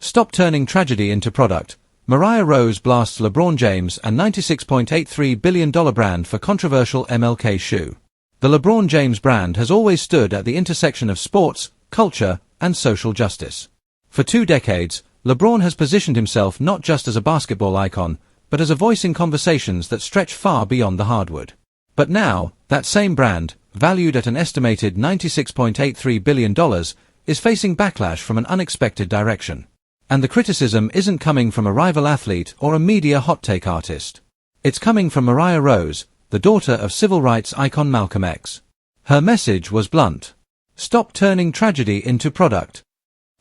Stop turning tragedy into product. Mariah Rose blasts LeBron James and $96.83 billion brand for controversial MLK shoe. The LeBron James brand has always stood at the intersection of sports, culture, and social justice. For 2 decades, LeBron has positioned himself not just as a basketball icon, but as a voice in conversations that stretch far beyond the hardwood. But now, that same brand, valued at an estimated $96.83 billion, is facing backlash from an unexpected direction. And the criticism isn't coming from a rival athlete or a media hot-take artist. It's coming from Mariah Rose, the daughter of civil rights icon Malcolm X. Her message was blunt. Stop turning tragedy into product.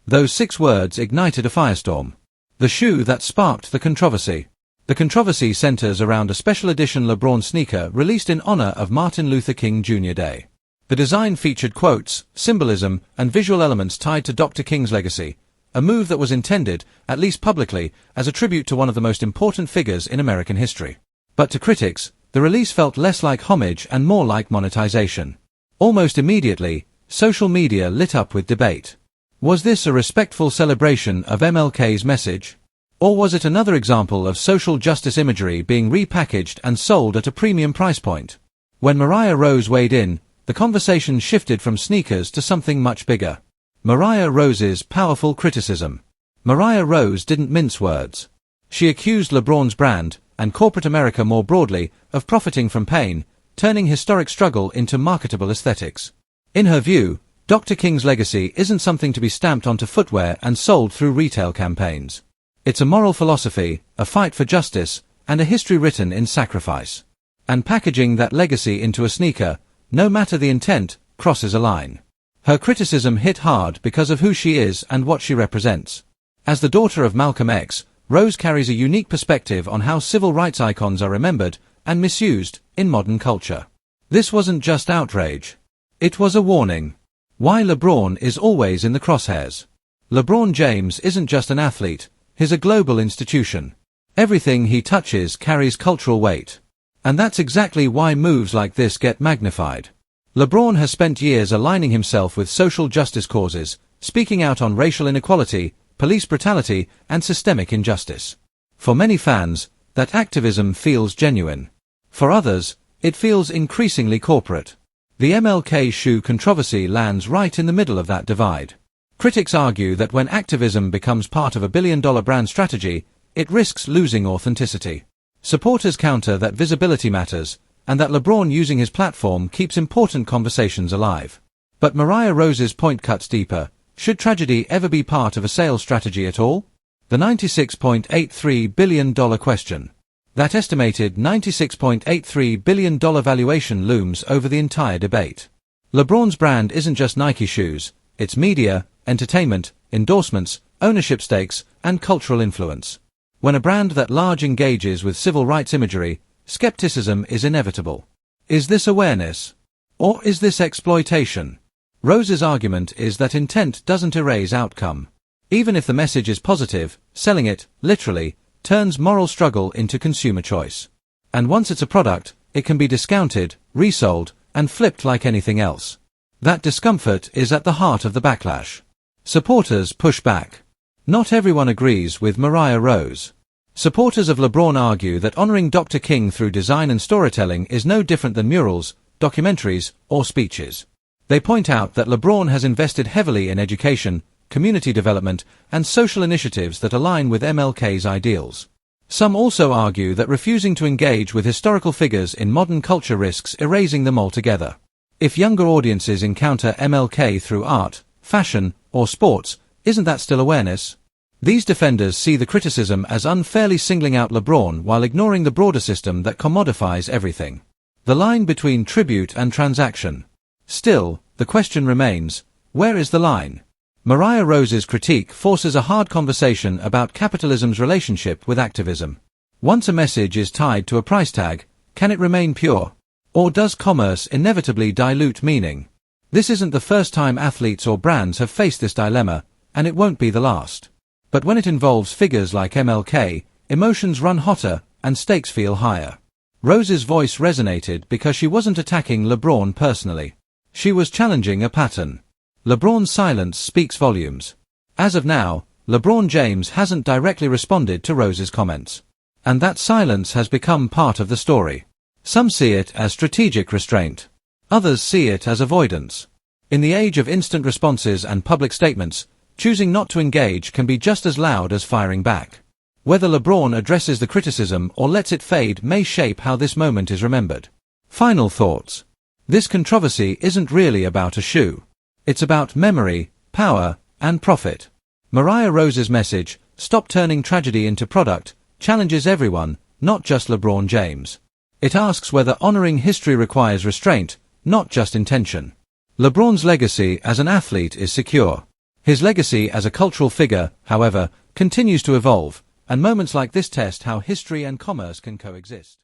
Those 6 words ignited a firestorm. The shoe that sparked the controversy. The controversy centers around a special edition LeBron sneaker released in honor of Martin Luther King Jr. Day. The design featured quotes, symbolism, and visual elements tied to Dr. King's legacy, a move that was intended, at least publicly, as a tribute to one of the most important figures in American history. But to critics, the release felt less like homage and more like monetization. Almost immediately, social media lit up with debate. Was this a respectful celebration of MLK's message? Or was it another example of social justice imagery being repackaged and sold at a premium price point? When Mariah Rose weighed in, the conversation shifted from sneakers to something much bigger. Mariah Rose's powerful criticism. Mariah Rose didn't mince words. She accused LeBron's brand, and corporate America more broadly, of profiting from pain, turning historic struggle into marketable aesthetics. In her view, Dr. King's legacy isn't something to be stamped onto footwear and sold through retail campaigns. It's a moral philosophy, a fight for justice, and a history written in sacrifice. And packaging that legacy into a sneaker, no matter the intent, crosses a line. Her criticism hit hard because of who she is and what she represents. As the daughter of Malcolm X, Rose carries a unique perspective on how civil rights icons are remembered and misused in modern culture. This wasn't just outrage. It was a warning. Why LeBron is always in the crosshairs. LeBron James isn't just an athlete, he's a global institution. Everything he touches carries cultural weight. And that's exactly why moves like this get magnified. LeBron has spent years aligning himself with social justice causes, speaking out on racial inequality, police brutality, and systemic injustice. For many fans, that activism feels genuine. For others, it feels increasingly corporate. The MLK shoe controversy lands right in the middle of that divide. Critics argue that when activism becomes part of a billion-dollar brand strategy, it risks losing authenticity. Supporters counter that visibility matters, and that LeBron using his platform keeps important conversations alive. But Mariah Rose's point cuts deeper. Should tragedy ever be part of a sales strategy at all? The $96.83 billion question. That estimated $96.83 billion valuation looms over the entire debate. LeBron's brand isn't just Nike shoes, it's media, entertainment, endorsements, ownership stakes, and cultural influence. When a brand that large engages with civil rights imagery, skepticism is inevitable. Is this awareness? Or is this exploitation? Rose's argument is that intent doesn't erase outcome. Even if the message is positive, selling it, literally, turns moral struggle into consumer choice. And once it's a product, it can be discounted, resold, and flipped like anything else. That discomfort is at the heart of the backlash. Supporters push back. Not everyone agrees with Mariah Rose. Supporters of LeBron argue that honoring Dr. King through design and storytelling is no different than murals, documentaries, or speeches. They point out that LeBron has invested heavily in education, community development, and social initiatives that align with MLK's ideals. Some also argue that refusing to engage with historical figures in modern culture risks erasing them altogether. If younger audiences encounter MLK through art, fashion, or sports, isn't that still awareness? These defenders see the criticism as unfairly singling out LeBron while ignoring the broader system that commodifies everything. The line between tribute and transaction. Still, the question remains, where is the line? Mariah Rose's critique forces a hard conversation about capitalism's relationship with activism. Once a message is tied to a price tag, can it remain pure? Or does commerce inevitably dilute meaning? This isn't the first time athletes or brands have faced this dilemma, and it won't be the last. But when it involves figures like MLK, emotions run hotter and stakes feel higher. Rose's voice resonated because she wasn't attacking LeBron personally. She was challenging a pattern. LeBron's silence speaks volumes. As of now, LeBron James hasn't directly responded to Rose's comments. And that silence has become part of the story. Some see it as strategic restraint. Others see it as avoidance. In the age of instant responses and public statements, choosing not to engage can be just as loud as firing back. Whether LeBron addresses the criticism or lets it fade may shape how this moment is remembered. Final thoughts. This controversy isn't really about a shoe. It's about memory, power, and profit. Mariah Rose's message, "Stop turning tragedy into product," challenges everyone, not just LeBron James. It asks whether honoring history requires restraint, not just intention. LeBron's legacy as an athlete is secure. His legacy as a cultural figure, however, continues to evolve, and moments like this test how history and commerce can coexist.